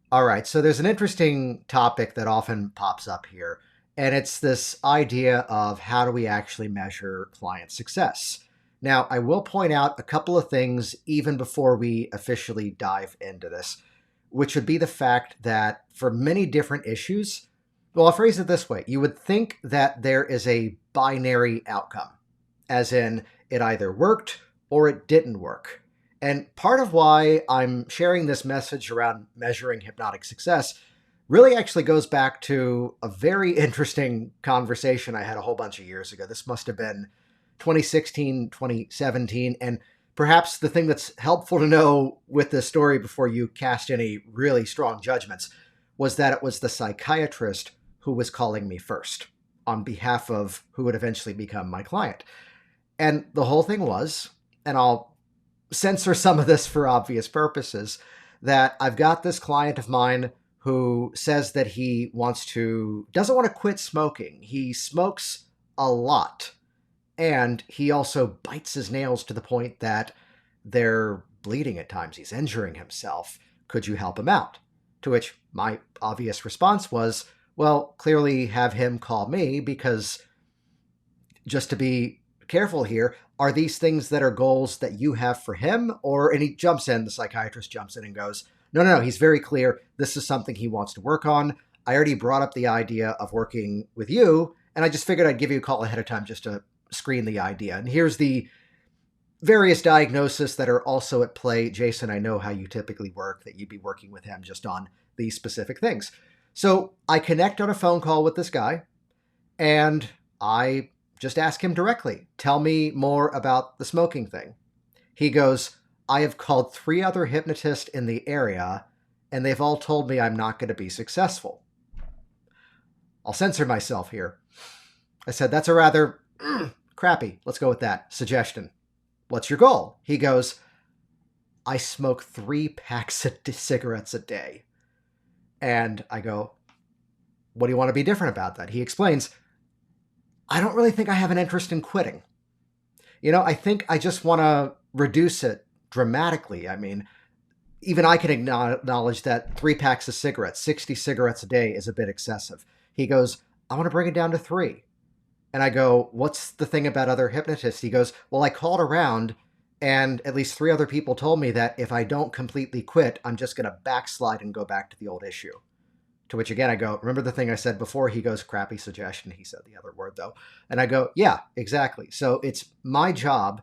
All right, so there's an interesting topic that often pops up here, and it's this idea of how do we actually measure client success. Now, I will point out a couple of things even before we officially dive into this, which would be the fact that for many different issues, well, I'll phrase it this way: you would think that there is a binary outcome, as in it either worked or it didn't work. And part of why I'm sharing this message around measuring hypnotic success really actually goes back to a very interesting conversation I had a whole bunch of years ago. This must have been 2016, 2017. And perhaps the thing that's helpful to know with this story before you cast any really strong judgments was that it was the psychiatrist who was calling me first on behalf of who would eventually become my client. And the whole thing was, and I'll censor some of this for obvious purposes, that I've got this client of mine who says that he doesn't want to quit smoking. He smokes a lot. And he also bites his nails to the point that they're bleeding at times. He's injuring himself. Could you help him out? To which my obvious response was, well, clearly have him call me because just to be careful here, are these things that are goals that you have for him? And he jumps in, the psychiatrist jumps in and goes, no, he's very clear. This is something he wants to work on. I already brought up the idea of working with you, and I just figured I'd give you a call ahead of time just to screen the idea. And here's the various diagnoses that are also at play. Jason, I know how you typically work, that you'd be working with him just on these specific things. So I connect on a phone call with this guy, and I just ask him directly, tell me more about the smoking thing. He goes, I have called 3 other hypnotists in the area, and they've all told me I'm not going to be successful. I'll censor myself here. I said, that's a rather crappy, let's go with that, suggestion. What's your goal? He goes, I smoke 3 packs of cigarettes a day. And I go, what do you want to be different about that? He explains, I don't really think I have an interest in quitting. I think I just want to reduce it dramatically. I mean, even I can acknowledge that 3 packs of cigarettes, 60 cigarettes a day is a bit excessive. He goes, I want to bring it down to 3. And I go, what's the thing about other hypnotists? He goes, well, I called around and at least 3 other people told me that if I don't completely quit, I'm just going to backslide and go back to the old issue. To which again, I go, remember the thing I said before? He goes, crappy suggestion. He said the other word though. And I go, yeah, exactly. So it's my job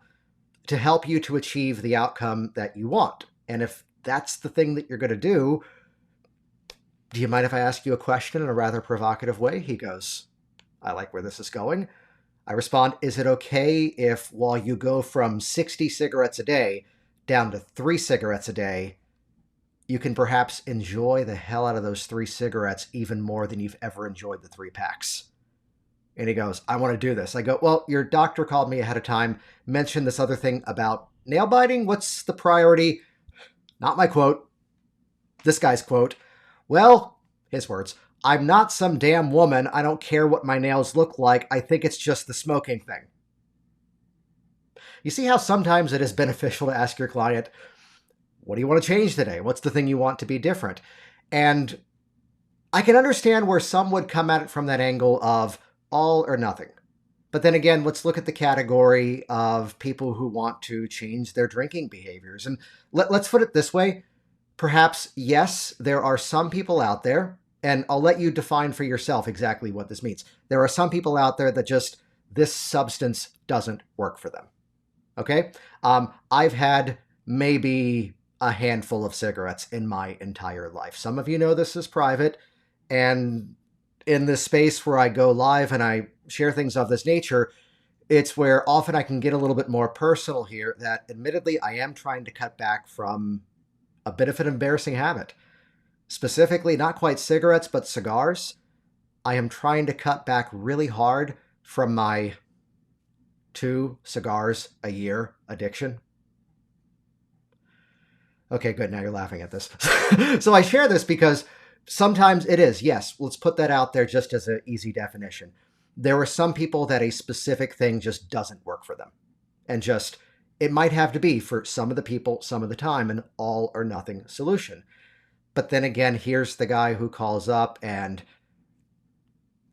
to help you to achieve the outcome that you want. And if that's the thing that you're going to do you mind if I ask you a question in a rather provocative way? He goes, I like where this is going. I respond, is it okay if while you go from 60 cigarettes a day down to 3 cigarettes a day, you can perhaps enjoy the hell out of those 3 cigarettes even more than you've ever enjoyed the 3 packs? And he goes, I want to do this. I go, well, your doctor called me ahead of time, mentioned this other thing about nail biting. What's the priority? Not my quote. This guy's quote. Well, his words, I'm not some damn woman. I don't care what my nails look like. I think it's just the smoking thing. You see how sometimes it is beneficial to ask your client, what do you want to change today? What's the thing you want to be different? And I can understand where some would come at it from that angle of all or nothing. But then again, let's look at the category of people who want to change their drinking behaviors. And let's put it this way. Perhaps, yes, there are some people out there, and I'll let you define for yourself exactly what this means. There are some people out there that just, this substance doesn't work for them. Okay? I've had maybe a handful of cigarettes in my entire life. Some of you know this is private, and in this space where I go live and I share things of this nature, it's where often I can get a little bit more personal here, that admittedly I am trying to cut back from a bit of an embarrassing habit. Specifically, not quite cigarettes, but cigars. I am trying to cut back really hard from my 2 cigars a year addiction. Okay, good. Now you're laughing at this. So I share this because sometimes it is, yes, let's put that out there just as an easy definition. There are some people that a specific thing just doesn't work for them. And just, it might have to be for some of the people, some of the time, an all or nothing solution. But then again, here's the guy who calls up, and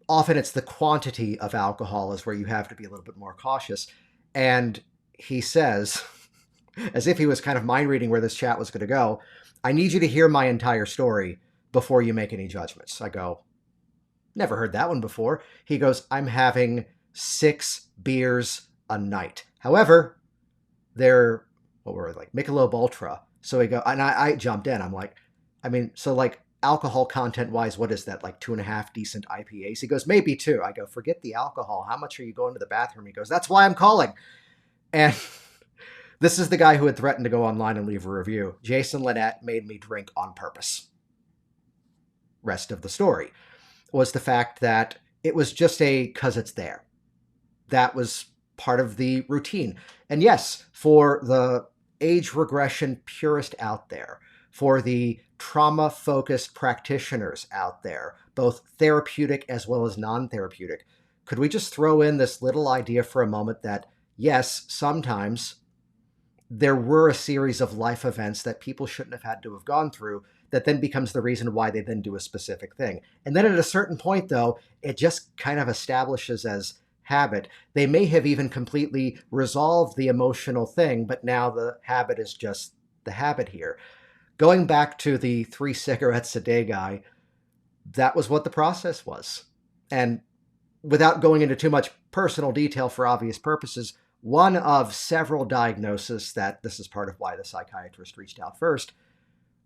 often it's the quantity of alcohol is where you have to be a little bit more cautious. And he says, as if he was kind of mind reading where this chat was going to go, I need you to hear my entire story before you make any judgments. I go, never heard that one before. He goes, I'm having 6 beers a night. However, they're, what were they, like Michelob Ultra. So we go, and I jumped in. I'm like, I mean, so like alcohol content wise, what is that? Like 2.5 decent IPAs? He goes, maybe 2. I go, forget the alcohol. How much are you going to the bathroom? He goes, that's why I'm calling. And this is the guy who had threatened to go online and leave a review. Jason Linett made me drink on purpose. Rest of the story was the fact that it was just cause it's there. That was part of the routine. And yes, for the age regression purist out there, for the trauma-focused practitioners out there, both therapeutic as well as non-therapeutic, could we just throw in this little idea for a moment that, yes, sometimes there were a series of life events that people shouldn't have had to have gone through that then becomes the reason why they then do a specific thing. And then at a certain point, though, it just kind of establishes as habit. They may have even completely resolved the emotional thing, but now the habit is just the habit here. Going back to the 3 cigarettes a day guy, that was what the process was. And without going into too much personal detail for obvious purposes, one of several diagnoses that this is part of why the psychiatrist reached out first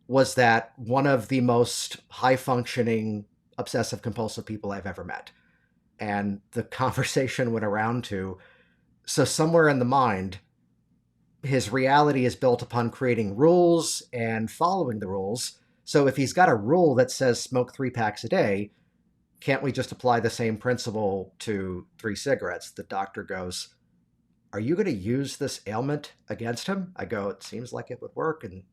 was that one of the most high-functioning obsessive-compulsive people I've ever met. And the conversation went around to, so somewhere in the mind, his reality is built upon creating rules and following the rules. So if he's got a rule that says smoke 3 packs a day, can't we just apply the same principle to 3 cigarettes? The doctor goes, are you going to use this ailment against him? I go, it seems like it would work. And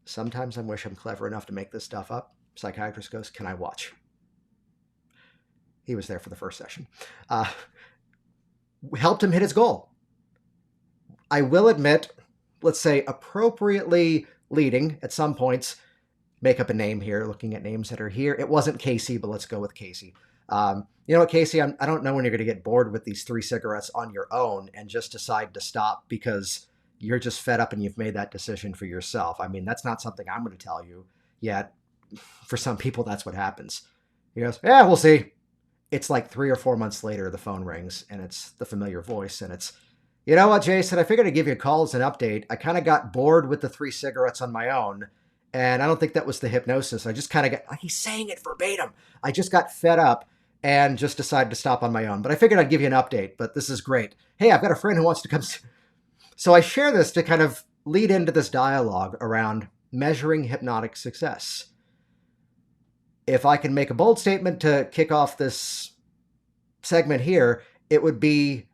sometimes I wish I'm clever enough to make this stuff up. Psychiatrist goes, can I watch? He was there for the first session. Helped him hit his goal. I will admit, let's say appropriately leading at some points, make up a name here, looking at names that are here. It wasn't Casey, but let's go with Casey. You know what, Casey, I don't know when you're going to get bored with these 3 cigarettes on your own and just decide to stop because you're just fed up and you've made that decision for yourself. I mean, that's not something I'm going to tell you yet. For some people, that's what happens. He goes, yeah, we'll see. It's like 3 or 4 months later, the phone rings and it's the familiar voice and it's, you know what, Jason, I figured I'd give you a call as an update. I kind of got bored with the 3 cigarettes on my own. And I don't think that was the hypnosis. I just kind of got, he's saying it verbatim. I just got fed up and just decided to stop on my own. But I figured I'd give you an update, but this is great. Hey, I've got a friend who wants to come. So I share this to kind of lead into this dialogue around measuring hypnotic success. If I can make a bold statement to kick off this segment here, it would be,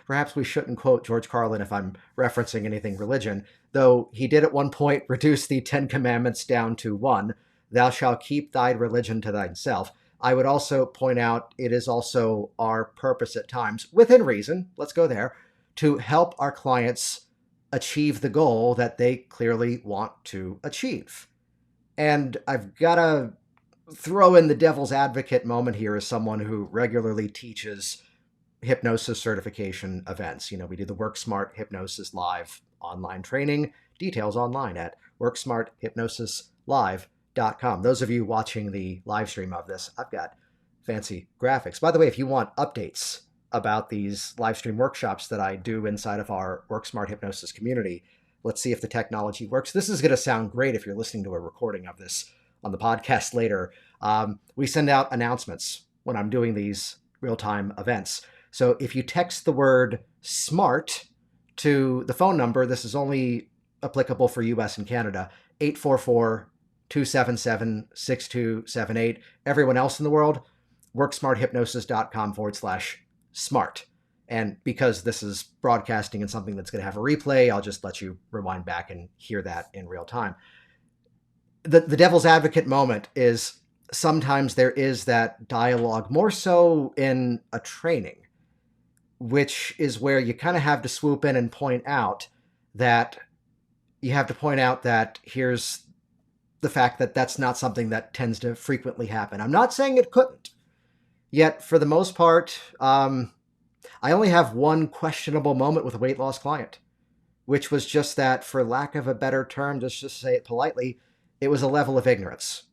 perhaps we shouldn't quote George Carlin if I'm referencing anything religion, though he did at one point reduce the 10 commandments down to 1, thou shalt keep thy religion to thyself. I would also point out it is also our purpose at times, within reason, let's go there, to help our clients achieve the goal that they clearly want to achieve. And I've got to throw in the devil's advocate moment here as someone who regularly teaches hypnosis certification events. You know, we do the Work Smart Hypnosis Live online training, details online at worksmarthypnosislive.com. Those of you watching the live stream of this, I've got fancy graphics. By the way, if you want updates about these live stream workshops that I do inside of our Work Smart Hypnosis community, let's see if the technology works. This is going to sound great if you're listening to a recording of this on the podcast later. We send out announcements when I'm doing these real-time events. So if you text the word SMART to the phone number, this is only applicable for US and Canada, 844-277-6278. Everyone else in the world, worksmarthypnosis.com/smart. And because this is broadcasting and something that's going to have a replay, I'll just let you rewind back and hear that in real time. The devil's advocate moment is sometimes there is that dialogue, more so in a training, which is where you kind of have to swoop in and point out that you have to point out that here's the fact that that's not something that tends to frequently happen. I'm not saying it couldn't, yet for the most part, I only have one questionable moment with a weight loss client, which was just that, for lack of a better term, just to say it politely, it was a level of ignorance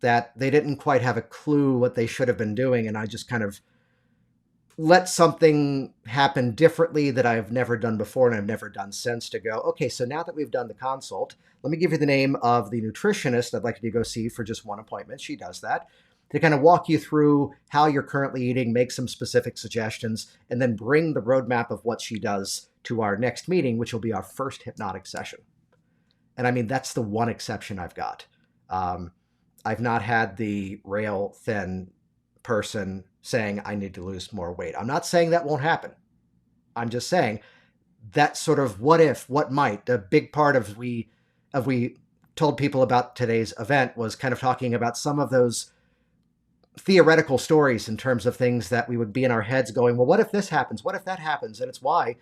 that they didn't quite have a clue what they should have been doing. And I just kind of let something happen differently that I've never done before and I've never done since, to go, okay, so now that we've done the consult, let me give you the name of the nutritionist I'd like you to go see for just one appointment. She does that to kind of walk you through how you're currently eating, make some specific suggestions, and then bring the roadmap of what she does to our next meeting, which will be our first hypnotic session. And I mean, that's the one exception I've got. I've not had the rail thin person saying I need to lose more weight. I'm not saying that won't happen. I'm just saying that sort of what if, what might. A big part of we told people about today's event was kind of talking about some of those theoretical stories in terms of things that we would be in our heads going, well, what if this happens? What if that happens? And it's why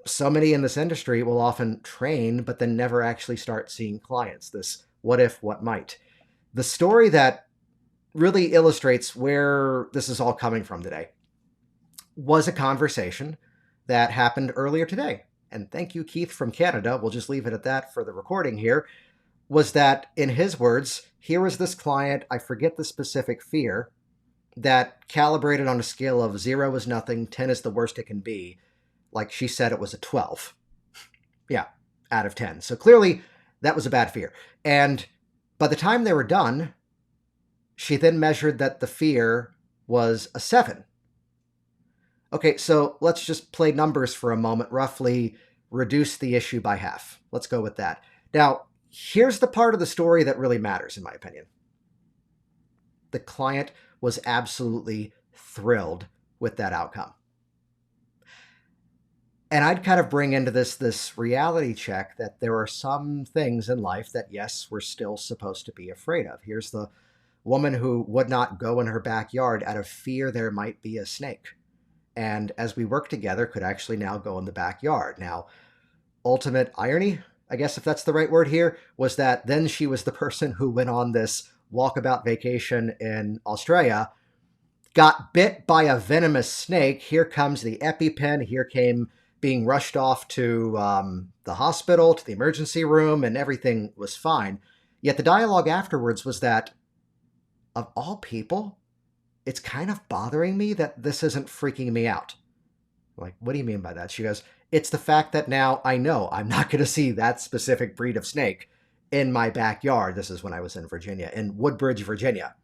so many in this industry will often train, but then never actually start seeing clients. This what if, what might. The story that really illustrates where this is all coming from today was a conversation that happened earlier today. And thank you, Keith from Canada. We'll just leave it at that for the recording here. Was that, in his words, here was this client, I forget the specific fear, that calibrated on a scale of 0 is nothing, 10 is the worst it can be. Like she said, it was a 12. Yeah, out of 10. So clearly that was a bad fear. And by the time they were done, she then measured that the fear was a 7. Okay, so let's just play numbers for a moment, roughly reduce the issue by half. Let's go with that. Now, here's the part of the story that really matters, in my opinion. The client was absolutely thrilled with that outcome. And I'd kind of bring into this reality check that there are some things in life that, yes, we're still supposed to be afraid of. Here's the woman who would not go in her backyard out of fear there might be a snake. And as we work together, could actually now go in the backyard. Now, ultimate irony, I guess if that's the right word here, was that then she was the person who went on this walkabout vacation in Australia, got bit by a venomous snake. Here comes the EpiPen. Here came being rushed off to the hospital, to the emergency room, and everything was fine. Yet the dialogue afterwards was that, of all people, it's kind of bothering me that this isn't freaking me out. I'm like, what do you mean by that? She goes, it's the fact that now I know I'm not going to see that specific breed of snake in my backyard. This is when I was in Virginia, in Woodbridge, Virginia.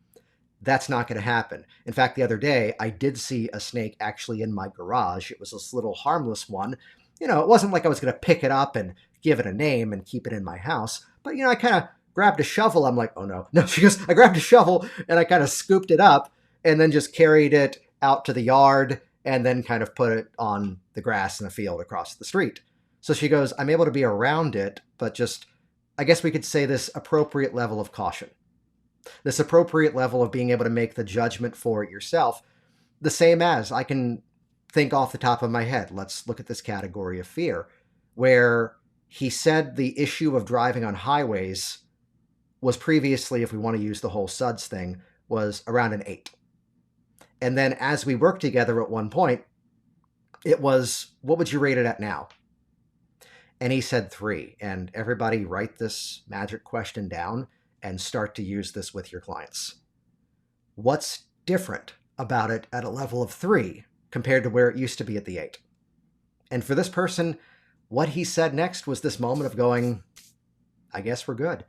That's not going to happen. In fact, the other day, I did see a snake actually in my garage. It was this little harmless one. You know, it wasn't like I was going to pick it up and give it a name and keep it in my house. But, you know, I kind of grabbed a shovel. I'm like, oh no. No, she goes, I grabbed a shovel and I kind of scooped it up and then just carried it out to the yard and then kind of put it on the grass in the field across the street. So she goes, I'm able to be around it, but just, I guess we could say, this appropriate level of caution. This appropriate level of being able to make the judgment for it yourself. The same as I can think off the top of my head. Let's look at this category of fear, where he said the issue of driving on highways was previously, if we want to use the whole SUDS thing, was around an 8. And then as we worked together at one point, it was, what would you rate it at now? And he said 3. And everybody write this magic question down and start to use this with your clients. What's different about it at a level of 3 compared to where it used to be at the 8? And for this person, what he said next was this moment of going, I guess we're good.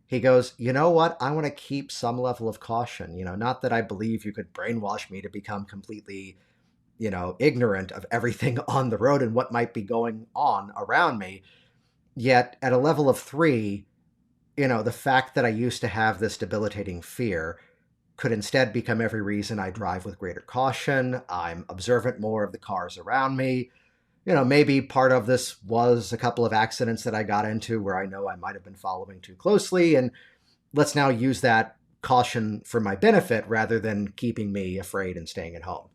He goes, you know what? I want to keep some level of caution. You know, not that I believe you could brainwash me to become completely, you know, ignorant of everything on the road and what might be going on around me. Yet at a level of 3, you know, the fact that I used to have this debilitating fear could instead become every reason I drive with greater caution. I'm observant more of the cars around me. You know, maybe part of this was a couple of accidents that I got into where I know I might have been following too closely. And let's now use that caution for my benefit rather than keeping me afraid and staying at home.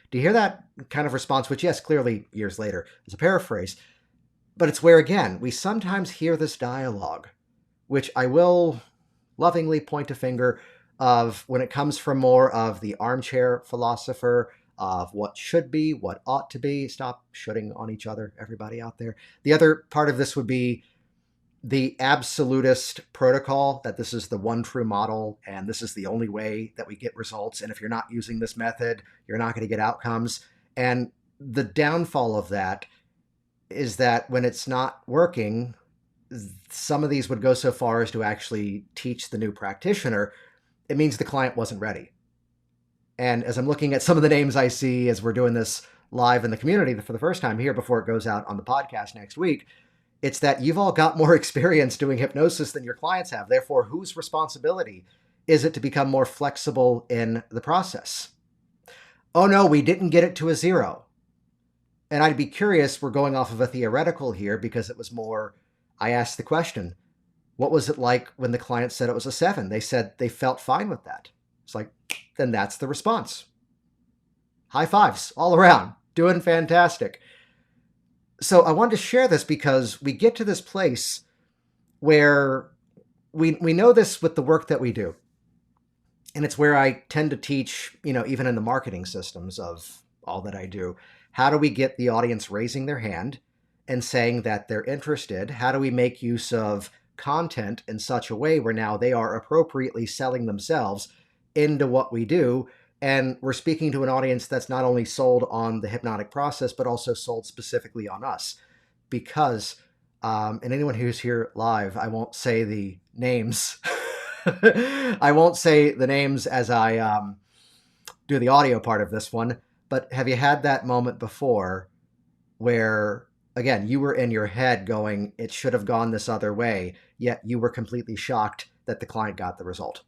Do you hear that kind of response? Which, yes, clearly years later is a paraphrase. But it's where, again, we sometimes hear this dialogue, which I will lovingly point a finger of when it comes from more of the armchair philosopher of what should be, what ought to be. Stop shooting on each other, everybody out there. The other part of this would be the absolutist protocol that this is the one true model and this is the only way that we get results. And if you're not using this method, you're not going to get outcomes. And the downfall of that is that when it's not working, some of these would go so far as to actually teach the new practitioner. It means the client wasn't ready. And as I'm looking at some of the names I see as we're doing this live in the community for the first time here before it goes out on the podcast next week, it's that you've all got more experience doing hypnosis than your clients have. Therefore, whose responsibility is it to become more flexible in the process? Oh no, we didn't get it to a 0. And I'd be curious, we're going off of a theoretical here because it was more, I asked the question, what was it like when the client said it was a 7? They said they felt fine with that. It's like, then that's the response. High fives all around, doing fantastic. So I wanted to share this because we get to this place where we know this with the work that we do. And it's where I tend to teach, even in the marketing systems of all that I do, how do we get the audience raising their hand and saying that they're interested? How do we make use of content in such a way where now they are appropriately selling themselves into what we do? And we're speaking to an audience that's not only sold on the hypnotic process, but also sold specifically on us. Because, and anyone who's here live, I won't say the names. I won't say the names as I do the audio part of this one. But have you had that moment before where, again, you were in your head going, it should have gone this other way, yet you were completely shocked that the client got the result?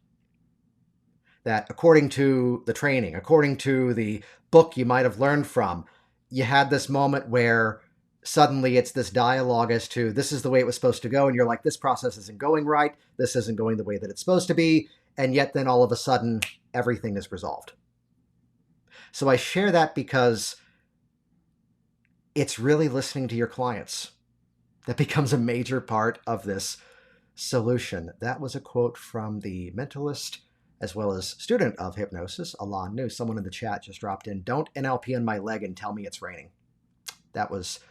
That according to the training, according to the book you might have learned from, you had this moment where suddenly it's this dialogue as to this is the way it was supposed to go. And you're like, this process isn't going right. This isn't going the way that it's supposed to be. And yet then all of a sudden, everything is resolved. So I share that because it's really listening to your clients that becomes a major part of this solution. That was a quote from the mentalist as well as student of hypnosis, Alon New. Someone in the chat just dropped in, don't NLP on my leg and tell me it's raining. That was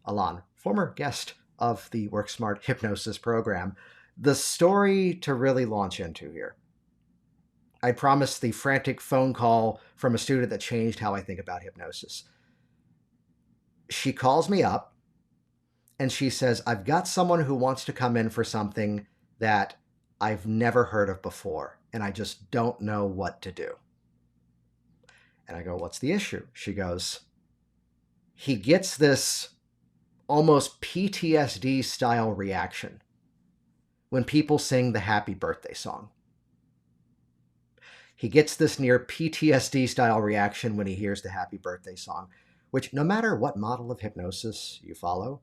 Alon, former guest of the Work Smart Hypnosis program. The story to really launch into here. I promised the frantic phone call from a student that changed how I think about hypnosis. She calls me up and she says, I've got someone who wants to come in for something that I've never heard of before, and I just don't know what to do. And I go, what's the issue? She goes, he gets this almost PTSD style reaction when people sing the happy birthday song. He gets this near PTSD style reaction when he hears the happy birthday song, which no matter what model of hypnosis you follow,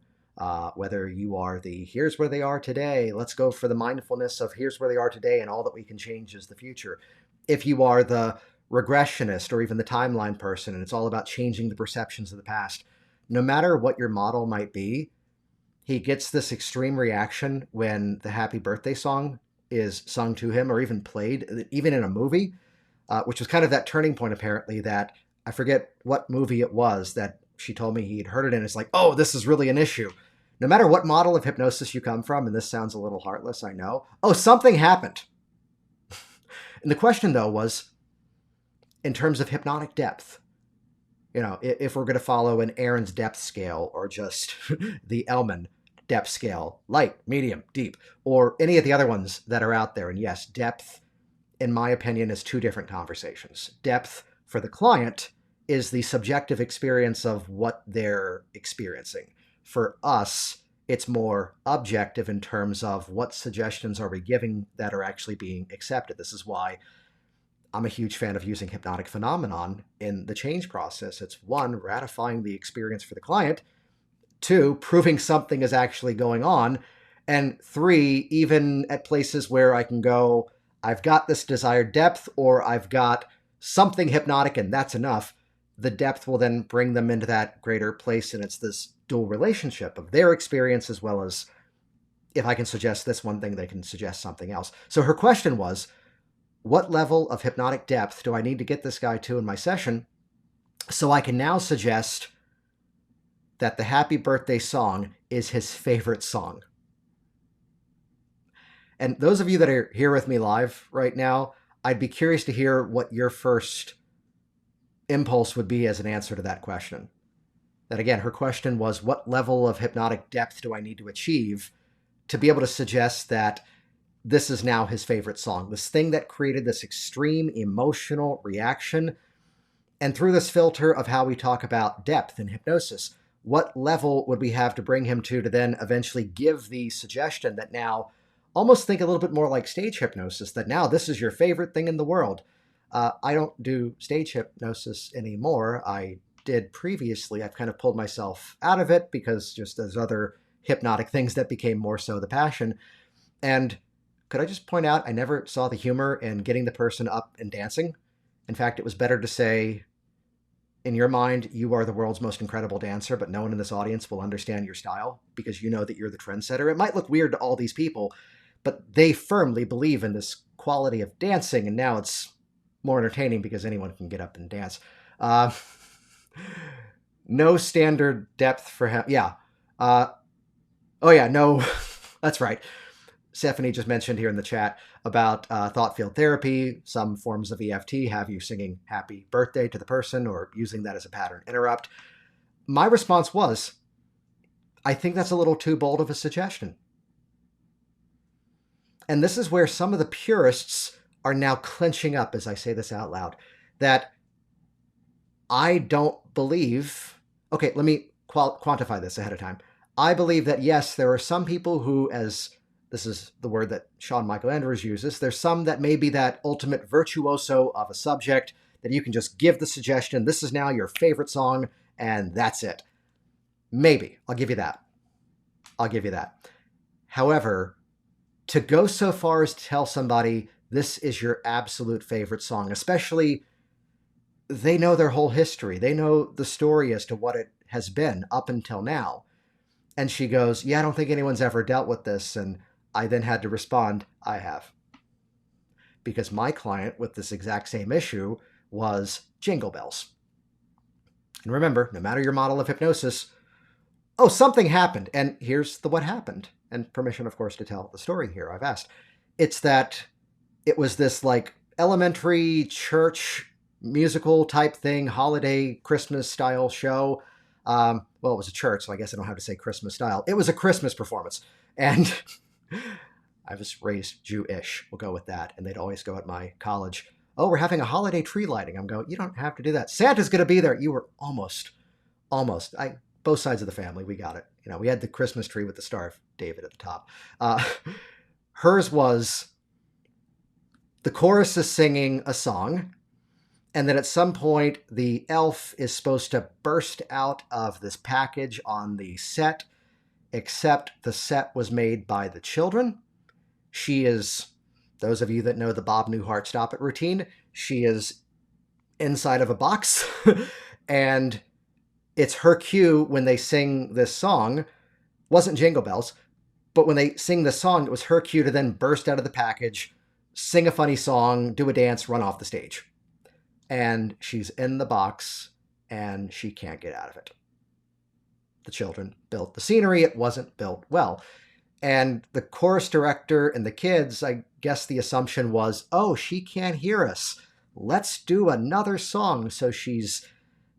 whether you are the here's where they are today, let's go for the mindfulness of here's where they are today and all that we can change is the future. If you are the regressionist or even the timeline person and it's all about changing the perceptions of the past, no matter what your model might be, he gets this extreme reaction when the happy birthday song is sung to him or even played, even in a movie, which was kind of that turning point apparently that I forget what movie it was that she told me he'd heard it in. It's like, oh, this is really an issue. No matter what model of hypnosis you come from, and this sounds a little heartless, I know. Oh, something happened. And the question, though, was in terms of hypnotic depth. If we're going to follow an Aaron's depth scale or just the Ellman depth scale, light, medium, deep, or any of the other ones that are out there. And yes, depth, in my opinion, is two different conversations. Depth for the client is the subjective experience of what they're experiencing. For us, it's more objective in terms of what suggestions are we giving that are actually being accepted. This is why I'm a huge fan of using hypnotic phenomenon in the change process. It's 1, ratifying the experience for the client, 2, proving something is actually going on, and 3, even at places where I can go, I've got this desired depth or I've got something hypnotic and that's enough. The depth will then bring them into that greater place, and it's this dual relationship of their experience as well as if I can suggest this one thing, they can suggest something else. So her question was, what level of hypnotic depth do I need to get this guy to in my session so I can now suggest that the happy birthday song is his favorite song? And those of you that are here with me live right now, I'd be curious to hear what your first impulse would be as an answer to that question. That again, her question was, what level of hypnotic depth do I need to achieve to be able to suggest that this is now his favorite song, this thing that created this extreme emotional reaction? And through this filter of how we talk about depth in hypnosis, what level would we have to bring him to then eventually give the suggestion that now, almost think a little bit more like stage hypnosis, that now this is your favorite thing in the world. I don't do stage hypnosis anymore. I did previously. I've kind of pulled myself out of it because just there's other hypnotic things that became more so the passion. And could I just point out, I never saw the humor in getting the person up and dancing. In fact, it was better to say, in your mind, you are the world's most incredible dancer, but no one in this audience will understand your style because you know that you're the trendsetter. It might look weird to all these people, but they firmly believe in this quality of dancing, and now it's more entertaining because anyone can get up and dance. No standard depth for him. Yeah. Oh, yeah, no, that's right. Stephanie just mentioned here in the chat about thought field therapy. Some forms of EFT have you singing happy birthday to the person or using that as a pattern interrupt. My response was, I think that's a little too bold of a suggestion. And this is where some of the purists are now clenching up as I say this out loud, that I don't believe, okay, let me quantify this ahead of time. I believe that, yes, there are some people who, as this is the word that Sean Michael Andrews uses, there's some that may be that ultimate virtuoso of a subject that you can just give the suggestion, this is now your favorite song, and that's it. Maybe. I'll give you that. I'll give you that. However, to go so far as to tell somebody this is your absolute favorite song, especially they know their whole history. They know the story as to what it has been up until now. And she goes, yeah, I don't think anyone's ever dealt with this. And I then had to respond, I have. Because my client with this exact same issue was Jingle Bells. And remember, no matter your model of hypnosis, oh, something happened. And here's the what happened. And permission, of course, to tell the story here, I've asked. It's that it was this like elementary church musical type thing, holiday Christmas style show. Well, it was a church, so I guess I don't have to say Christmas style. It was a Christmas performance. And I was raised Jewish. We'll go with that. And they'd always go at my college, oh, we're having a holiday tree lighting. I'm going, you don't have to do that. Santa's going to be there. You were almost. Both sides of the family, we got it. You know, we had the Christmas tree with the Star of David at the top. Hers was the chorus is singing a song, and then at some point, the elf is supposed to burst out of this package on the set, except the set was made by the children. She is, those of you that know the Bob Newhart Stop It routine, she is inside of a box, and it's her cue when they sing this song. Wasn't Jingle Bells, but when they sing the song, it was her cue to then burst out of the package, sing a funny song, do a dance, run off the stage. And she's in the box, and she can't get out of it. The children built the scenery. It wasn't built well. And the chorus director and the kids, I guess the assumption was, oh, she can't hear us. Let's do another song. So she's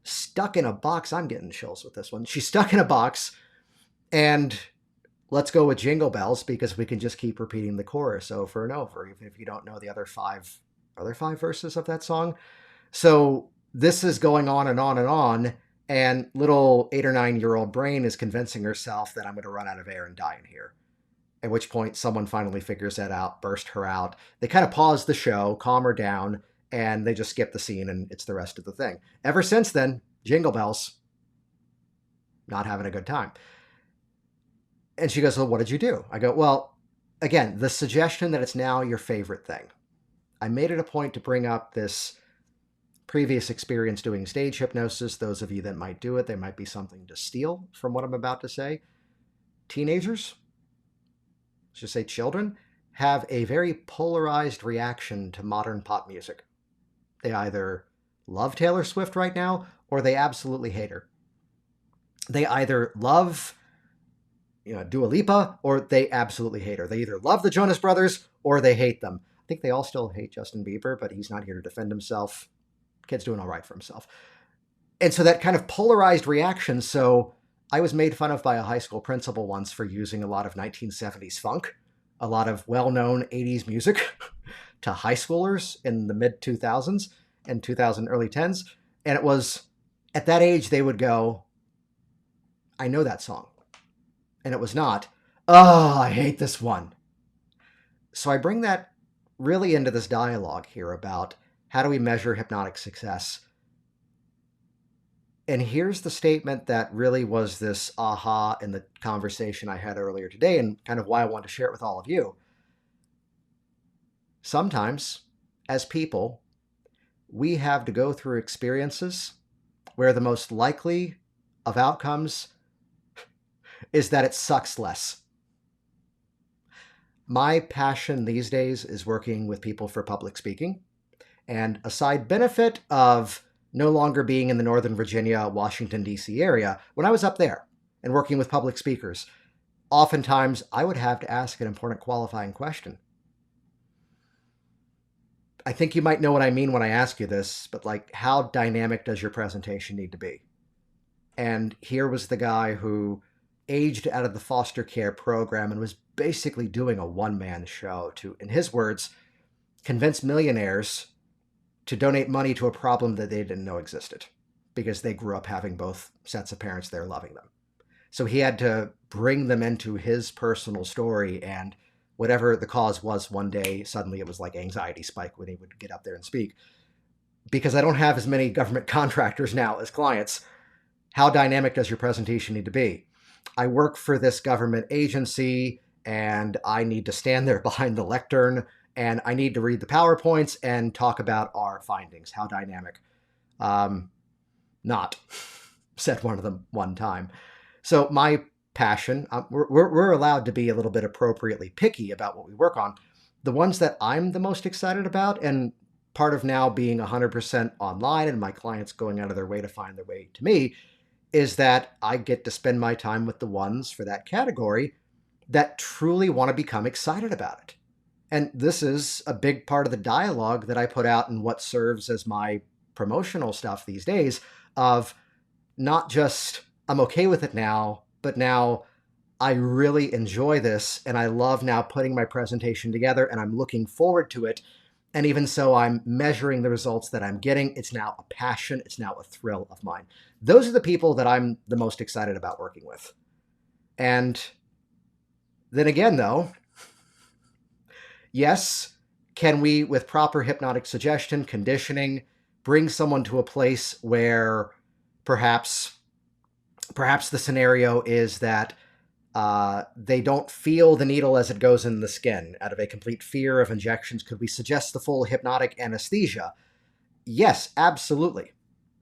stuck in a box. I'm getting chills with this one. She's stuck in a box, and let's go with Jingle Bells because we can just keep repeating the chorus over and over, even if you don't know the other five verses of that song. So this is going on and on and on, and little 8 or 9-year-old brain is convincing herself that I'm going to run out of air and die in here. At which point someone finally figures that out, burst her out. They kind of pause the show, calm her down, and they just skip the scene, and it's the rest of the thing. Ever since then, Jingle Bells, not having a good time. And she goes, well, what did you do? I go, well, again, the suggestion that it's now your favorite thing. I made it a point to bring up this previous experience doing stage hypnosis, those of you that might do it, there might be something to steal from what I'm about to say. Teenagers, let's just say children, have a very polarized reaction to modern pop music. They either love Taylor Swift right now or they absolutely hate her. They either love Dua Lipa or they absolutely hate her. They either love the Jonas Brothers or they hate them. I think they all still hate Justin Bieber, but he's not here to defend himself. Kid's doing all right for himself. And so that kind of polarized reaction. So I was made fun of by a high school principal once for using a lot of 1970s funk, a lot of well-known 80s music to high schoolers in the mid-2000s and 2000 early 10s. And it was at that age they would go, I know that song. And it was not, oh, I hate this one. So I bring that really into this dialogue here about how do we measure hypnotic success. And here's the statement that really was this aha in the conversation I had earlier today and kind of why I want to share it with all of you. Sometimes, as people, we have to go through experiences where the most likely of outcomes is that it sucks less. My passion these days is working with people for public speaking. And a side benefit of no longer being in the Northern Virginia, Washington, D.C. area, when I was up there and working with public speakers, oftentimes I would have to ask an important qualifying question. I think you might know what I mean when I ask you this, but like, how dynamic does your presentation need to be? And here was the guy who aged out of the foster care program and was basically doing a one-man show to, in his words, convince millionaires to donate money to a problem that they didn't know existed because they grew up having both sets of parents there loving them. So he had to bring them into his personal story, and whatever the cause was, one day, suddenly it was like anxiety spike when he would get up there and speak. Because I don't have as many government contractors now as clients, how dynamic does your presentation need to be? I work for this government agency and I need to stand there behind the lectern and I need to read the PowerPoints and talk about our findings. How dynamic? Not, said one of them one time. So my passion, we're allowed to be a little bit appropriately picky about what we work on. The ones that I'm the most excited about, and part of now being 100% online and my clients going out of their way to find their way to me, is that I get to spend my time with the ones for that category that truly want to become excited about it. And this is a big part of the dialogue that I put out in what serves as my promotional stuff these days of not just, I'm okay with it now, but now I really enjoy this and I love now putting my presentation together and I'm looking forward to it. And even so, I'm measuring the results that I'm getting. It's now a passion. It's now a thrill of mine. Those are the people that I'm the most excited about working with. And then again, though, yes, can we, with proper hypnotic suggestion, conditioning, bring someone to a place where perhaps the scenario is that they don't feel the needle as it goes in the skin out of a complete fear of injections? Could we suggest the full hypnotic anesthesia? Yes, absolutely.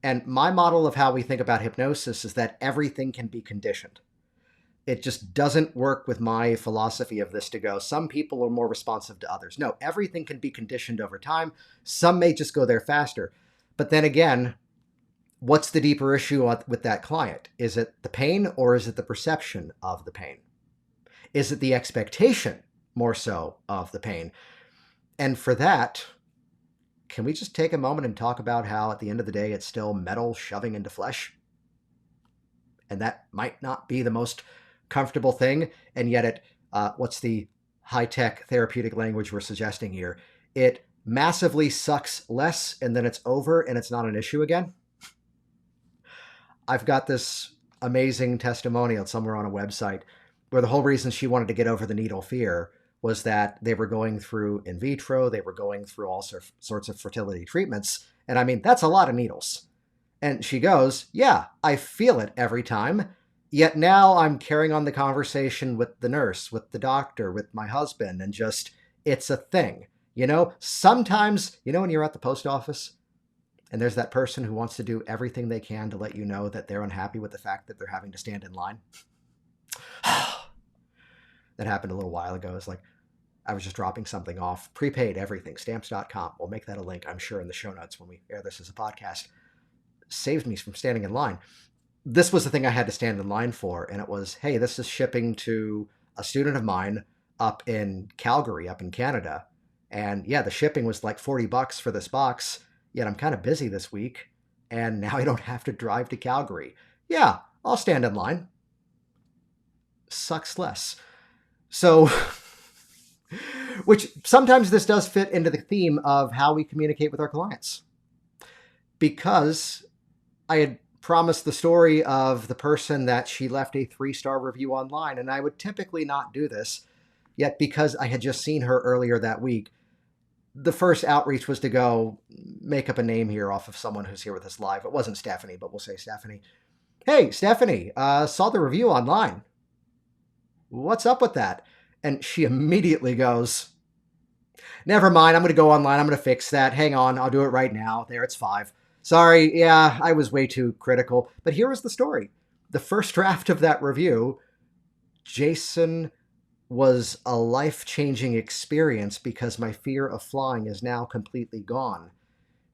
And my model of how we think about hypnosis is that everything can be conditioned. It just doesn't work with my philosophy of this to go, some people are more responsive to others. No, everything can be conditioned over time. Some may just go there faster. But then again, what's the deeper issue with that client? Is it the pain or is it the perception of the pain? Is it the expectation more so of the pain? And for that, can we just take a moment and talk about how at the end of the day, it's still metal shoving into flesh? And that might not be the most comfortable thing. And yet it, what's the high-tech therapeutic language we're suggesting here? It massively sucks less and then it's over and it's not an issue again. I've got this amazing testimonial somewhere on a website where the whole reason she wanted to get over the needle fear was that they were going through in vitro, they were going through all sorts of fertility treatments. And I mean, that's a lot of needles. And she goes, yeah, I feel it every time. Yet now I'm carrying on the conversation with the nurse, with the doctor, with my husband, and just, it's a thing. You know, sometimes, you know, when you're at the post office And there's that person who wants to do everything they can to let you know that they're unhappy with the fact that they're having to stand in line. That happened a little while ago. It's like, I was just dropping something off, prepaid everything, stamps.com. We'll make that a link, I'm sure, in the show notes when we air this as a podcast. Saved me from standing in line. This was the thing I had to stand in line for. And it was, hey, this is shipping to a student of mine up in Calgary, up in Canada. And yeah, the shipping was like $40 for this box. Yet I'm kind of busy this week. And now I don't have to drive to Calgary. Yeah, I'll stand in line. Sucks less. So, which sometimes this does fit into the theme of how we communicate with our clients. Because I had promised the story of the person that she left a 3-star review online, and I would typically not do this, yet because I had just seen her earlier that week, the first outreach was to go make up a name here off of someone who's here with us live. It wasn't Stephanie, but we'll say Stephanie. Hey, Stephanie, saw the review online. What's up with that? And she immediately goes, never mind, I'm going to go online. I'm going to fix that. Hang on, I'll do it right now. There, it's 5. Sorry, yeah, I was way too critical. But here was the story. The first draft of that review, Jason, was a life-changing experience because my fear of flying is now completely gone.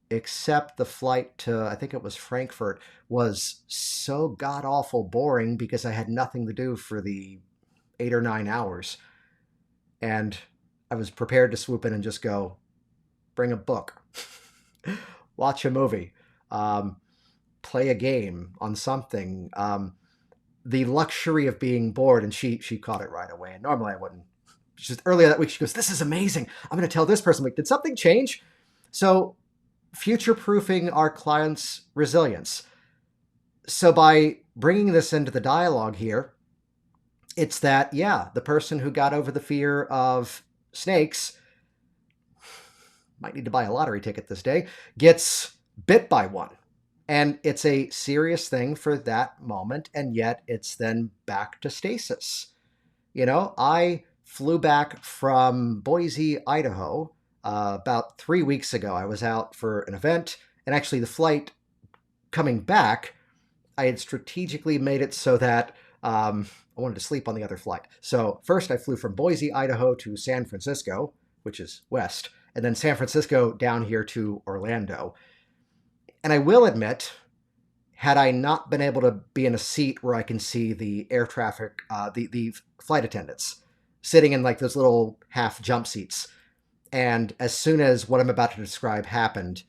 Except the flight to, I think it was Frankfurt, was so god-awful boring because I had nothing to do for the 8 or 9 hours. And I was prepared to swoop in and just go, bring a book, watch a movie, play a game on something. The luxury of being bored. And she caught it right away. And normally I wouldn't. Just earlier that week, she goes, this is amazing. I'm going to tell this person. Like, did something change? So future-proofing our clients' resilience. So by bringing this into the dialogue here, it's that, yeah, the person who got over the fear of snakes, might need to buy a lottery ticket this day, gets bit by one. And it's a serious thing for that moment, and yet it's then back to stasis. You know, I flew back from Boise, Idaho, about 3 weeks ago. I was out for an event, and actually the flight coming back, I had strategically made it so that I wanted to sleep on the other flight. So first I flew from Boise, Idaho to San Francisco, which is west, and then San Francisco down here to Orlando. And I will admit, had I not been able to be in a seat where I can see the air traffic, the flight attendants sitting in like those little half jump seats, and as soon as what I'm about to describe happened,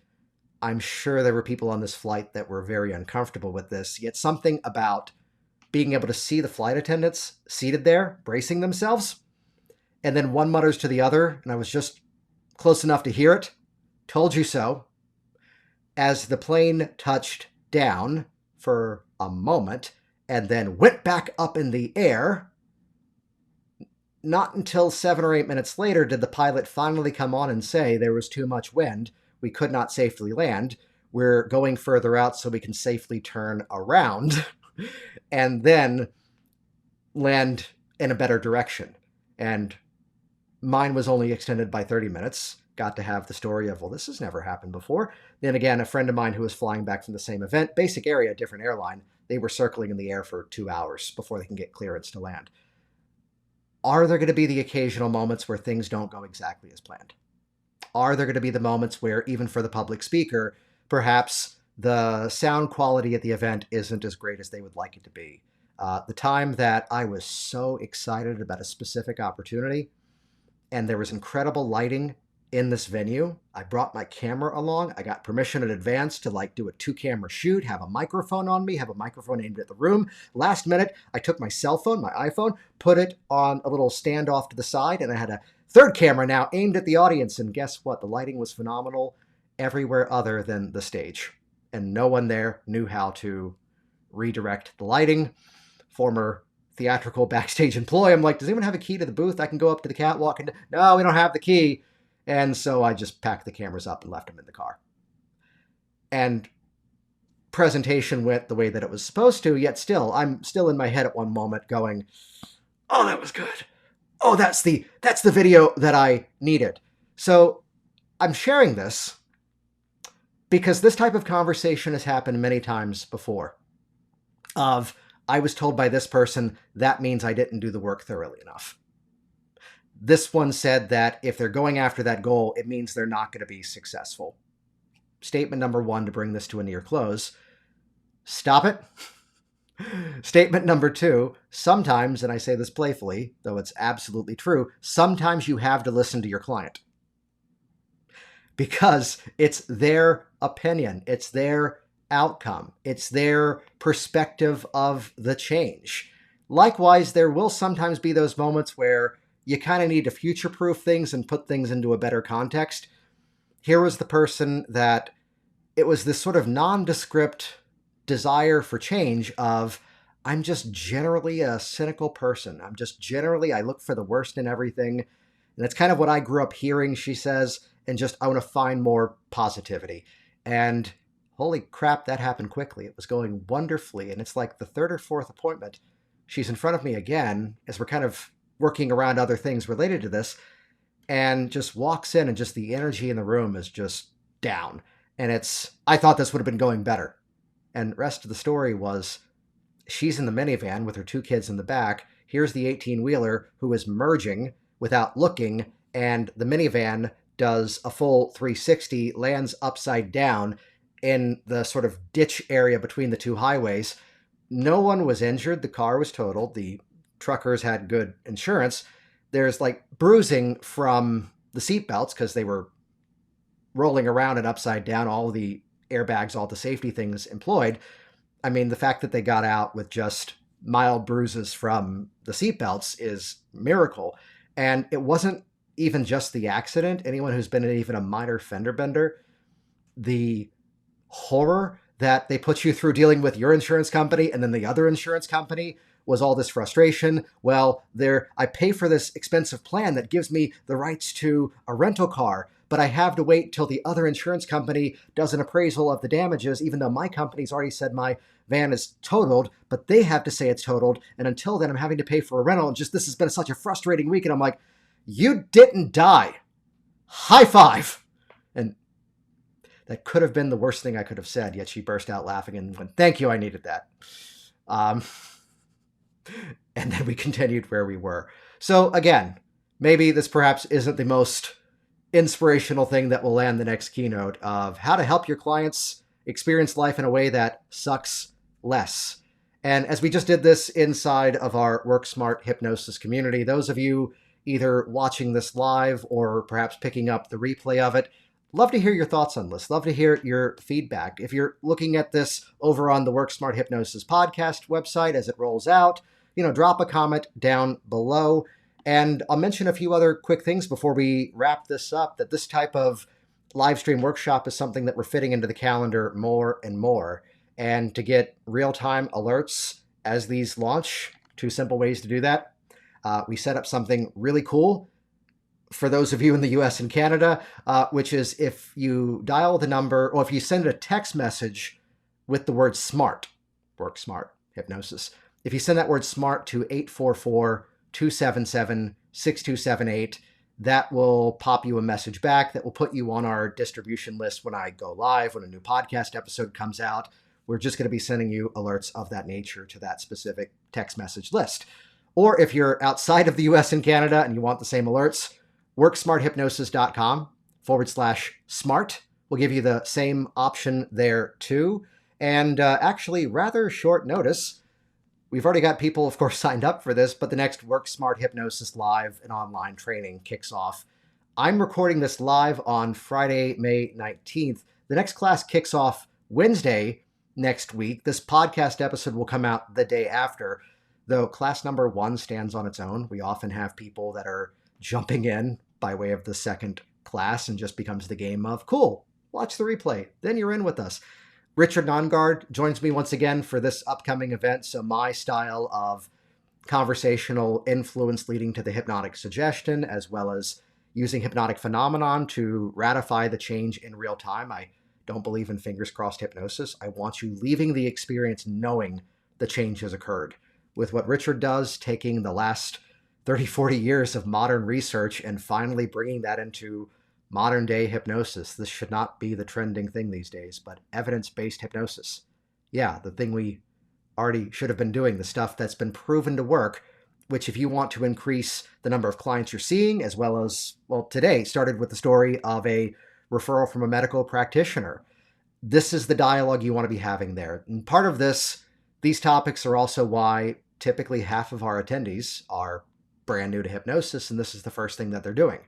I'm sure there were people on this flight that were very uncomfortable with this, yet something about being able to see the flight attendants seated there, bracing themselves, and then one mutters to the other, and I was just close enough to hear it, told you so. As the plane touched down for a moment and then went back up in the air, not until 7 or 8 minutes later did the pilot finally come on and say there was too much wind, we could not safely land, we're going further out so we can safely turn around and then land in a better direction. And mine was only extended by 30 minutes. Got to have the story of, well, this has never happened before. Then again, a friend of mine who was flying back from the same event, basic area, different airline, they were circling in the air for 2 hours before they can get clearance to land. Are there going to be the occasional moments where things don't go exactly as planned? Are there going to be the moments where, even for the public speaker, perhaps the sound quality at the event isn't as great as they would like it to be? The time that I was so excited about a specific opportunity, and there was incredible lighting in this venue, I brought my camera along. I got permission in advance to like do a 2-camera shoot, have a microphone on me, have a microphone aimed at the room. Last minute, I took my cell phone, my iPhone, put it on a little stand off to the side, and I had a 3rd camera now aimed at the audience. And guess what? The lighting was phenomenal everywhere other than the stage. And no one there knew how to redirect the lighting. Former theatrical backstage employee, I'm like, does anyone have a key to the booth? I can go up to the catwalk and, no, we don't have the key. And so I just packed the cameras up and left them in the car. And presentation went the way that it was supposed to, yet still, I'm still in my head at one moment going, oh, that was good. Oh, that's the video that I needed. So I'm sharing this Because this type of conversation has happened many times before. I was told by this person, that means I didn't do the work thoroughly enough. This one said that if they're going after that goal, it means they're not going to be successful. Statement number one, to bring this to a near close, stop it. Statement number two, sometimes, and I say this playfully, though it's absolutely true, sometimes you have to listen to your client. Because it's their opinion, it's their outcome, it's their perspective of the change. Likewise, there will sometimes be those moments where you kind of need to future-proof things and put things into a better context. Here was the person that it was this sort of nondescript desire for change of, I'm just generally a cynical person. I'm just generally, I look for the worst in everything. And that's kind of what I grew up hearing, she says, and just, I want to find more positivity. And holy crap, that happened quickly. It was going wonderfully. And it's like the third or fourth appointment, she's in front of me again as we're kind of working around other things related to this, and just walks in, and just the energy in the room is just down. And I thought this would have been going better. And rest of the story was, she's in the minivan with her two kids in the back. Here's the 18-wheeler who is merging without looking, and the minivan does a full 360, lands upside down in the sort of ditch area between the two highways. No one was injured. The car was totaled. The truckers had good insurance. There's like bruising from the seatbelts because they were rolling around and upside down, all the airbags, all the safety things employed. I mean, the fact that they got out with just mild bruises from the seatbelts is a miracle. And it wasn't even just the accident. Anyone who's been in even a minor fender bender, the horror that they put you through dealing with your insurance company and then the other insurance company was all this frustration. Well, I pay for this expensive plan that gives me the rights to a rental car, but I have to wait till the other insurance company does an appraisal of the damages, even though my company's already said my van is totaled, but they have to say it's totaled. And until then, I'm having to pay for a rental. And just, this has been such a frustrating week. And I'm like, you didn't die. High five. And that could have been the worst thing I could have said. Yet she burst out laughing and went, thank you, I needed that. And then we continued where we were. So again, maybe this perhaps isn't the most inspirational thing that will land the next keynote of how to help your clients experience life in a way that sucks less. And as we just did this inside of our Work Smart Hypnosis community, those of you either watching this live or perhaps picking up the replay of it, love to hear your thoughts on this. Love to hear your feedback. If you're looking at this over on the Work Smart Hypnosis podcast website as it rolls out, drop a comment down below. And I'll mention a few other quick things before we wrap this up, that this type of live stream workshop is something that we're fitting into the calendar more and more. And to get real-time alerts as these launch, two simple ways to do that. We set up something really cool for those of you in the US and Canada, which is if you dial the number, or if you send a text message with the word SMART, Work Smart Hypnosis, if you send that word SMART to 844-277-6278, that will pop you a message back that will put you on our distribution list when I go live, when a new podcast episode comes out. We're just going to be sending you alerts of that nature to that specific text message list. Or if you're outside of the US and Canada and you want the same alerts, worksmarthypnosis.com/smart will give you the same option there too. And actually, rather short notice, we've already got people, of course, signed up for this, but the next Work Smart Hypnosis live and online training kicks off. I'm recording this live on Friday, May 19th. The next class kicks off Wednesday next week. This podcast episode will come out the day after, though class number 1 stands on its own. We often have people that are jumping in by way of the second class and just becomes the game of, cool, watch the replay, then you're in with us. Richard Nongard joins me once again for this upcoming event. So my style of conversational influence leading to the hypnotic suggestion, as well as using hypnotic phenomenon to ratify the change in real time. I don't believe in fingers crossed hypnosis. I want you leaving the experience knowing the change has occurred. With what Richard does, taking the last 30, 40 years of modern research and finally bringing that into modern day hypnosis. This should not be the trending thing these days, but evidence-based hypnosis. Yeah, the thing we already should have been doing, the stuff that's been proven to work, which if you want to increase the number of clients you're seeing, as well as, well, today started with the story of a referral from a medical practitioner. This is the dialogue you want to be having there. And part of these topics are also why typically half of our attendees are brand new to hypnosis, and this is the first thing that they're doing.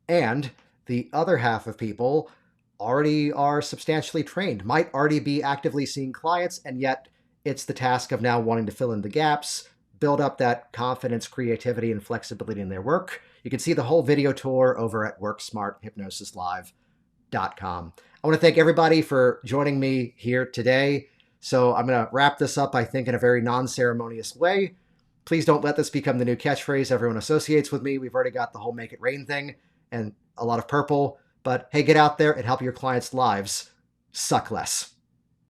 And the other half of people already are substantially trained, might already be actively seeing clients, and yet it's the task of now wanting to fill in the gaps, build up that confidence, creativity, and flexibility in their work. You can see the whole video tour over at WorkSmartHypnosisLive.com. I want to thank everybody for joining me here today. So I'm going to wrap this up, I think, in a very non-ceremonious way. Please don't let this become the new catchphrase everyone associates with me. We've already got the whole make it rain thing and a lot of purple. But hey, get out there and help your clients' lives suck less.